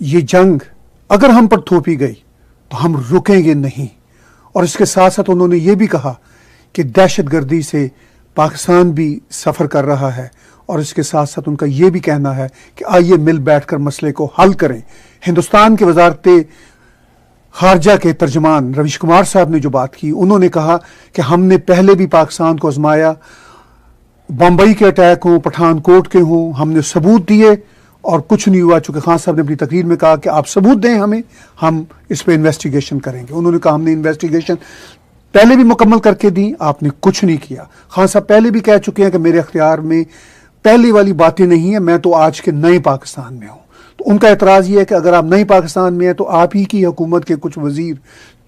ये जंग अगर हम पर थोपी गई तो हम रुकेंगे नहीं। और इसके साथ साथ उन्होंने ये भी कहा कि दहशतगर्दी से पाकिस्तान भी सफ़र कर रहा है, और इसके साथ साथ उनका ये भी कहना है कि आइए मिल बैठकर मसले को हल करें। हिंदुस्तान के वजारत खारजा के तर्जमान रवीश कुमार साहब ने जो बात की, उन्होंने कहा कि हमने पहले भी पाकिस्तान को आजमाया, बम्बई के अटैक हों, पठानकोट के हों, हमने सबूत दिए और कुछ नहीं हुआ। चूंकि खान साहब ने अपनी तकरीर में कहा कि आप सबूत दें हमें, हम इस पर इन्वेस्टिगेशन करेंगे। उन्होंने कहा हमने इन्वेस्टिगेशन पहले भी मुकम्मल करके दी, आपने कुछ नहीं किया। खान साहब पहले भी कह चुके हैं कि मेरे अख्तियार में पहली वाली बातें नहीं है, मैं तो आज के नए पाकिस्तान में हूं। तो उनका एतराज़ ये है कि अगर आप नए पाकिस्तान में हैं तो आप ही की हुकूमत के कुछ वजीर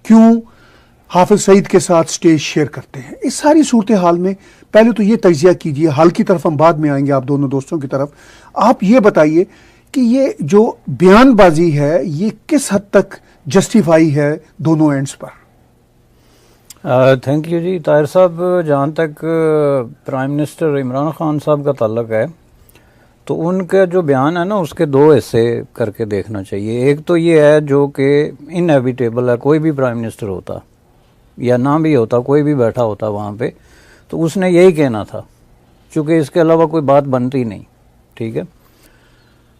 क्यों हाफिज सईद के साथ स्टेज शेयर करते हैं। इस सारी सूरत हाल में पहले तो ये तजिया कीजिए, हल की तरफ हम बाद में आएंगे आप दोनों दोस्तों की तरफ। आप ये बताइए कि ये जो बयानबाजी है ये किस हद तक जस्टिफाई है दोनों एंड्स पर। थैंक यू जी। ताहिर साहब, जहाँ तक प्राइम मिनिस्टर इमरान खान साहब का ताल्लुक है तो उनका जो बयान है ना उसके दो हिस्से करके देखना चाहिए। एक तो ये है जो कि इनएविटेबल है, कोई भी प्राइम मिनिस्टर होता या ना भी होता, कोई भी बैठा होता वहाँ पे, तो उसने यही कहना था, चूँकि इसके अलावा कोई बात बनती नहीं। ठीक है,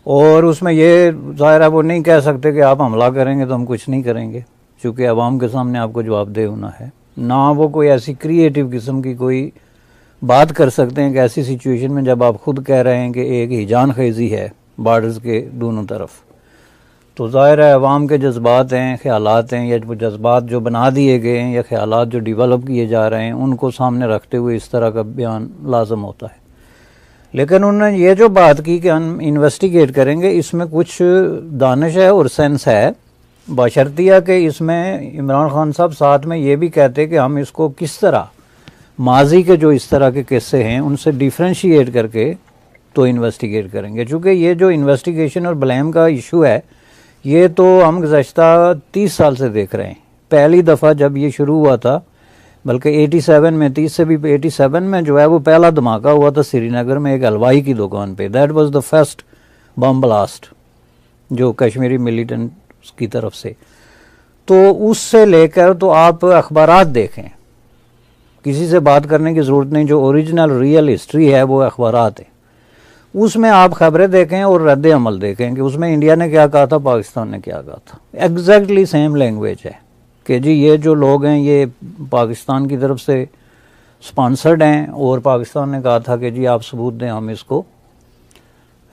और उसमें ये ज़ाहिर है वो नहीं कह सकते कि आप हमला करेंगे तो हम कुछ नहीं करेंगे, चूँकि आवाम के सामने आपको जवाबदेह होना है। ना वो कोई ऐसी क्रिएटिव किस्म की कोई बात कर सकते हैं कि ऐसी सिचुएशन में जब आप खुद कह रहे हैं कि एक हिजान खेजी है बॉर्डर्स के दोनों तरफ, तो ज़ाहिर है अवाम के जज्बात हैं, ख्यालात हैं, या वो जज्बात जो बना दिए गए हैं या ख्यालात जो डेवलप किए जा रहे हैं उनको सामने रखते हुए इस तरह का बयान लाजम होता है। लेकिन उन्होंने ये जो बात की कि हम इन्वेस्टिगेट करेंगे, इसमें कुछ दानिश है और सेंस है, बशर्तिया कि इसमें इमरान खान साहब साथ में ये भी कहते कि हम इसको किस तरह माजी के जो इस तरह के किस्से हैं उनसे डिफ्रेंशिएट करके तो इन्वेस्टिगेट करेंगे। चूँकि ये जो इन्वेस्टिगेशन और ब्लेम का इशू है ये तो हम गुज़श्ता 30 साल से देख रहे हैं। पहली दफ़ा जब ये शुरू हुआ था, बल्कि 87 में, 30 से भी 87 में जो है वो पहला धमाका हुआ था श्रीनगर में एक हलवाई की दुकान पे। That was the first bomb blast जो कश्मीरी मिलिटेंट्स की तरफ से। तो उससे लेकर तो आप अखबारात देखें, किसी से बात करने की ज़रूरत नहीं, जो ओरिजिनल रियल हिस्ट्री है वो अखबारात है, उसमें आप खबरें देखें और रद्द अमल देखें कि उसमें इंडिया ने क्या कहा था, पाकिस्तान ने क्या कहा था। एग्जैक्टली सेम लैंग्वेज है कि जी ये जो लोग हैं ये पाकिस्तान की तरफ से स्पॉन्सर्ड हैं और पाकिस्तान ने कहा था कि जी आप सबूत दें, हम इसको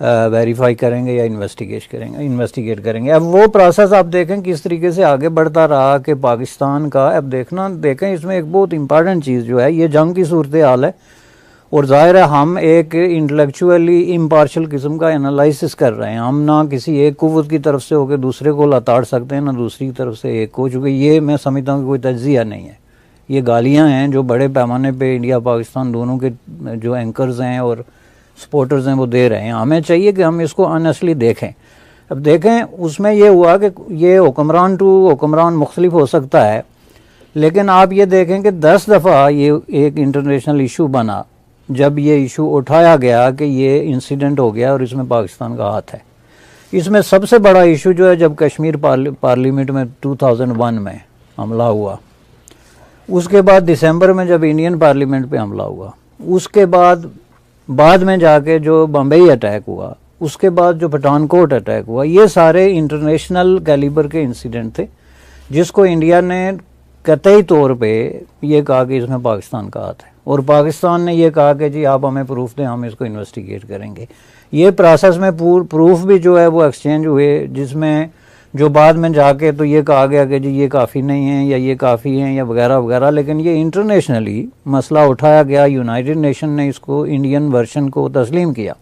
वेरीफाई करेंगे या इन्वेस्टिगेट करेंगे। अब वो प्रोसेस आप देखें किस तरीके से आगे बढ़ता रहा कि पाकिस्तान का, अब देखें इसमें एक बहुत इंपॉर्टेंट चीज़ जो है, ये जंग की सूरत हाल है और ज़ाहिर है हम एक इंटेलेक्चुअली इम्पार्शल किस्म का एनालिसिस कर रहे हैं। हम ना किसी एक कुव्वत की तरफ से होकर दूसरे को लताड़ सकते हैं, ना दूसरी तरफ से एक को, चूँकि ये मैं समझता हूँ कि कोई तज्जिया नहीं है, ये गालियाँ हैं जो बड़े पैमाने पे इंडिया पाकिस्तान दोनों के जो एंकर्स हैं और सपोर्टर्स हैं वो दे रहे हैं। हमें चाहिए कि हम इसको ऑनेस्टली देखें। अब देखें उसमें ये हुआ कि ये हुक्मरान टू हुक्मरान मुख्तलिफ हो सकता है, लेकिन आप ये देखें कि 10 दफ़ा ये एक इंटरनेशनल इशू बना जब ये इशू उठाया गया कि ये इंसिडेंट हो गया और इसमें पाकिस्तान का हाथ है। इसमें सबसे बड़ा इशू जो है जब कश्मीर पार्लियामेंट में 2001 में हमला हुआ, उसके बाद दिसंबर में जब इंडियन पार्लियामेंट पे हमला हुआ, उसके बाद में जाके जो बम्बई अटैक हुआ, उसके बाद जो पठानकोट अटैक हुआ, ये सारे इंटरनेशनल कैलिबर के इंसिडेंट थे जिसको इंडिया ने कतई तौर पे ये कहा कि इसमें पाकिस्तान का हाथ है और पाकिस्तान ने ये कहा कि जी आप हमें प्रूफ दें, हम इसको इन्वेस्टिगेट करेंगे। ये प्रोसेस में प्रूफ भी जो है वो एक्सचेंज हुए, जिसमें जो बाद में जाके तो ये कहा गया कि जी ये काफ़ी नहीं है या ये काफ़ी हैं या वगैरह वगैरह, लेकिन ये इंटरनेशनली मसला उठाया गया। यूनाइटेड नेशन ने इसको इंडियन वर्शन को तस्लीम किया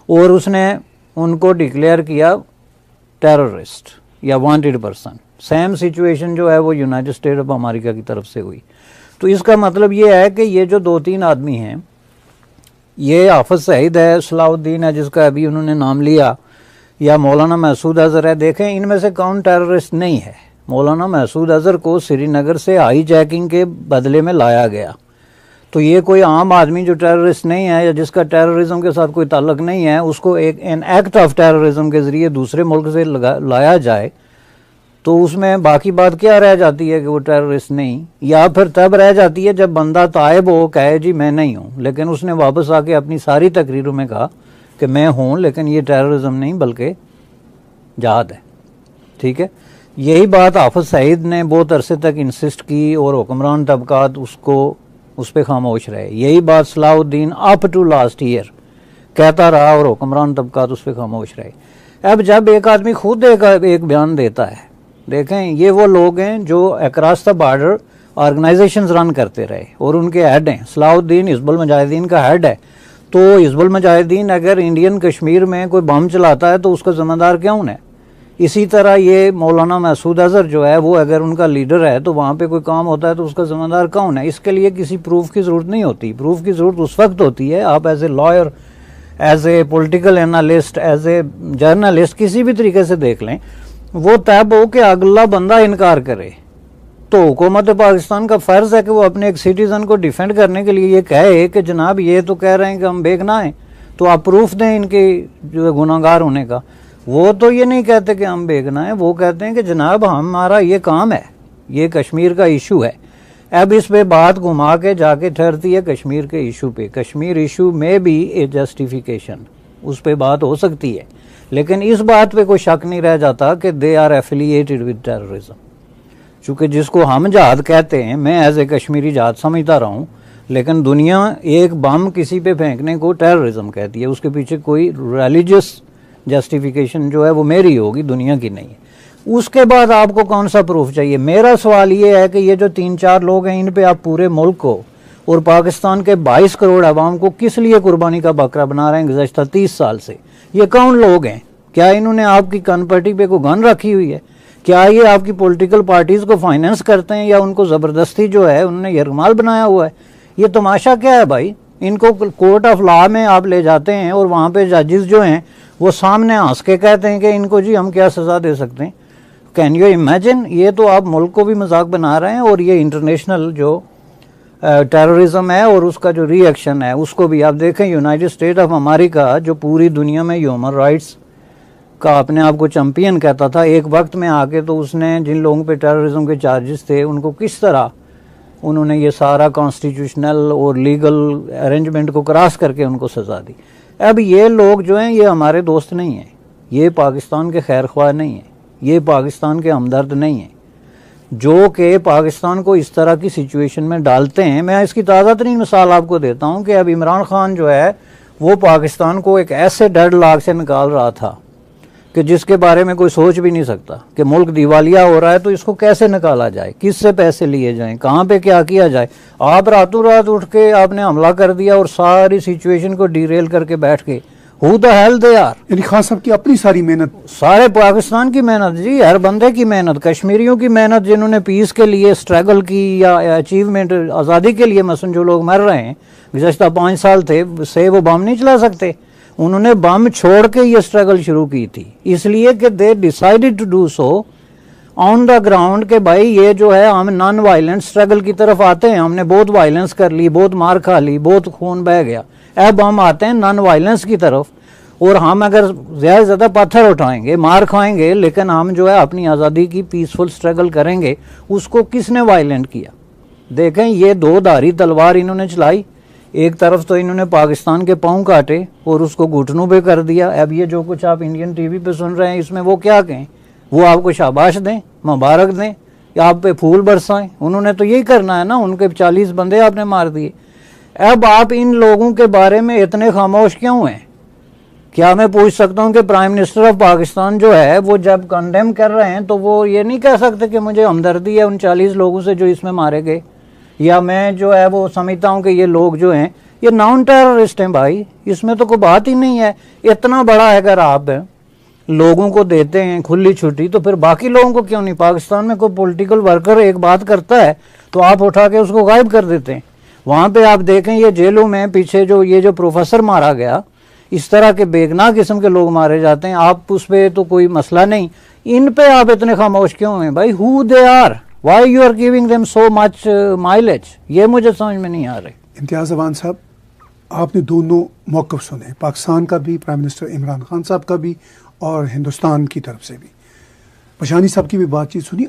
और उसने उनको डिक्लेयर किया टेररिस्ट या वांटेड पर्सन। सेम सिचुएशन जो है वो यूनाइटेड स्टेट ऑफ अमेरिका की तरफ से हुई। तो इसका मतलब ये है कि ये जो 2-3 आदमी हैं, ये हाफिज सईद है, सलाउद्दीन है जिसका अभी उन्होंने नाम लिया, या मौलाना मसूद अजहर है, देखें इनमें से कौन टेररिस्ट नहीं है। मौलाना मसूद अजहर को श्रीनगर से हाई जैकिंग के बदले में लाया गया, तो ये कोई आम आदमी जो टेररिस्ट नहीं है या जिसका टेररिज्म के साथ कोई ताल्लुक नहीं है, उसको एक एन एक्ट ऑफ टेररिज्म के ज़रिए दूसरे मुल्क से लाया जाए, तो उसमें बाकी बात क्या रह जाती है कि वो टेररिस्ट नहीं, या फिर तब रह जाती है जब बंदा तायब हो, कहे जी मैं नहीं हूँ, लेकिन उसने वापस आके अपनी सारी तकरीरों में कहा कि मैं हूँ, लेकिन ये टेररिज्म नहीं बल्कि जहाद है। ठीक है, यही बात हाफिज सईद ने बहुत अरसे तक इंसिस्ट की और हुक्मरान तबकात उस पर खामोश रहे। यही बात Salahuddin up to last year कहता रहा और हुक्मरान तबकात उस पर खामोश रहे। अब जब एक आदमी खुद एक बयान देता है, देखें ये वो लोग हैं जो across the border organisations run करते रहे और उनके हेड हैं। सलाहुद्दीन हिजबुल मुजाहिदीन का हेड है, तो हिजबुल मुजाहिदीन अगर इंडियन कश्मीर में कोई बम चलाता है तो उसका जिम्मेदार कौन है? इसी तरह ये मौलाना मसूद अजहर जो है वो अगर उनका लीडर है तो वहाँ पे कोई काम होता है तो उसका जिम्मेदार कौन है? इसके लिए किसी प्रूफ की ज़रूरत नहीं होती। प्रूफ की ज़रूरत उस वक्त होती है, आप as a lawyer, as a political analyst, as a journalist, किसी भी तरीके से देख लें, वो तब हो कि अगला बंदा इनकार करे तो हुकूमत पाकिस्तान का फ़र्ज़ है कि वो अपने एक सिटीज़न को डिफेंड करने के लिए ये कहे कि जनाब ये तो कह रहे हैं कि हम बेगुनाह हैं, तो आप प्रूफ दें इनके जो है गुनाहगार होने का। वो तो ये नहीं कहते कि हम बेगुनाह हैं, वो कहते हैं कि जनाब हमारा ये काम है, ये कश्मीर का इशू है। अब इस पे बात घुमा के जाके ठहरती है कश्मीर के इशू पे। कश्मीर इशू में भी ए जस्टिफिकेशन, उस पे बात हो सकती है, लेकिन इस बात पे कोई शक नहीं रह जाता कि they are affiliated with terrorism. चूँकि जिसको हम जहाद कहते हैं, मैं एज ए कश्मीरी जहाद समझता रहा हूँ, लेकिन दुनिया एक बम किसी पे फेंकने को टेररिज्म कहती है। उसके पीछे कोई रिलीजियस जस्टिफिकेशन जो है वो मेरी होगी, दुनिया की नहीं है। उसके बाद आपको कौन सा प्रूफ चाहिए? मेरा सवाल ये है कि ये जो 3-4 लोग हैं, इन पे आप पूरे मुल्क को और पाकिस्तान के 22 करोड़ अवाम को किस लिए कुर्बानी का बकरा बना रहे हैं गुज़श्ता 30 साल से? ये कौन लोग हैं? क्या इन्होंने आपकी कनपट्टी पे कोई गन रखी हुई है? क्या ये आपकी पॉलिटिकल पार्टीज़ को फाइनेंस करते हैं या उनको ज़बरदस्ती जो है उन्होंने यरगमाल बनाया हुआ है? ये तमाशा क्या है भाई? इनको कोर्ट ऑफ लॉ में आप ले जाते हैं और वहाँ पे जजेस जो हैं वो सामने हंस के कहते हैं कि इनको जी हम क्या सज़ा दे सकते हैं। Can you imagine? ये तो आप मुल्क को भी मजाक बना रहे हैं और ये इंटरनेशनल जो टेररिज्म है और उसका जो रिएक्शन है उसको भी आप देखें। यूनाइटेड स्टेट ऑफ अमेरिका जो पूरी दुनिया में ह्यूमन राइट्स का अपने आप को चैम्पियन कहता था, एक वक्त में आके तो उसने जिन लोगों पे टेररिज्म के चार्जेस थे उनको किस तरह उन्होंने ये सारा कॉन्स्टिट्यूशनल और लीगल अरेंजमेंट को क्रॉस करके उनको सज़ा दी। अब ये लोग जो हैं ये हमारे दोस्त नहीं हैं, ये पाकिस्तान के खैर ख्वाह नहीं हैं, ये पाकिस्तान के हमदर्द नहीं हैं, जो कि पाकिस्तान को इस तरह की सिचुएशन में डालते हैं। मैं इसकी ताज़ा तरीन मिसाल आपको देता हूँ कि अब इमरान खान जो है वो पाकिस्तान को एक ऐसे डेडलॉक से निकाल रहा था कि जिसके बारे में कोई सोच भी नहीं सकता कि मुल्क दिवालिया हो रहा है तो इसको कैसे निकाला जाए, किससे पैसे लिए जाएं, कहाँ पे क्या किया जाए। आप रातों रात उठ के आपने हमला कर दिया और सारी सिचुएशन को डीरेल करके बैठ के who the hell they are. यानी खान साहब की अपनी सारी मेहनत, सारे पाकिस्तान की मेहनत जी, हर बंदे की मेहनत, कश्मीरियों की मेहनत, जिन्होंने पीस के लिए स्ट्रगल की या अचीवमेंट आज़ादी के लिए, मसलन जो लोग मर रहे हैं गुज़श्ता 5 साल थे से वो बम नहीं चला सकते, उन्होंने बम छोड़ के ये स्ट्रगल शुरू की थी, इसलिए कि they decided to do so on the ground के भाई ये जो है हम नॉन वायलेंट स्ट्रगल की तरफ आते हैं। हमने बहुत वायलेंस कर ली, बहुत मार खा ली, बहुत खून बह गया, अब हम आते हैं नॉन वायलेंस की तरफ। और हम अगर ज़्यादा से ज़्यादा पत्थर उठाएंगे, मार खाएंगे, लेकिन हम जो है अपनी आज़ादी की पीसफुल स्ट्रगल करेंगे। उसको किसने वायलेंट किया? देखें ये 2 धारी तलवार इन्होंने चलाई, एक तरफ तो इन्होंने पाकिस्तान के पाँव काटे और उसको घुटनों पे कर दिया। अब ये जो कुछ आप इंडियन टीवी पे सुन रहे हैं इसमें वो क्या कहें? वो आपको शाबाश दें, मुबारक दें या आप पे फूल बरसाएं? उन्होंने तो यही करना है ना, उनके 40 बंदे आपने मार दिए। अब आप इन लोगों के बारे में इतने खामोश क्यों हैं? क्या मैं पूछ सकता हूँ कि प्राइम मिनिस्टर ऑफ पाकिस्तान जो है वो जब कंडेम कर रहे हैं तो वो ये नहीं कह सकते कि मुझे हमदर्दी है उन 40 लोगों से जो इसमें मारे गए, या मैं जो है वो समझता हूँ कि ये लोग जो हैं ये नॉन टेररिस्ट हैं? भाई इसमें तो कोई बात ही नहीं है। इतना बड़ा अगर आप लोगों को देते हैं खुली छुट्टी तो फिर बाकी लोगों को क्यों नहीं? पाकिस्तान में कोई पॉलिटिकल वर्कर एक बात करता है तो आप उठा के उसको गायब कर देते हैं। वहाँ पे आप देखें ये जेलों में पीछे जो ये जो प्रोफेसर मारा गया, इस तरह के बेगुनाह किस्म के लोग मारे जाते हैं, आप उस पर तो कोई मसला नहीं, इन पे आप इतने खामोश क्यों हैं भाई? Who they are, why you are giving them so much mileage? ये मुझे समझ में नहीं आ रही। इम्तियाज़ अवान साहब, आपने दोनों मौक़िफ़ सुने, पाकिस्तान का भी, प्राइम मिनिस्टर इमरान खान साहब का भी और हिंदुस्तान की तरफ से भी। बशानी साहब की भी बातचीत सुनी।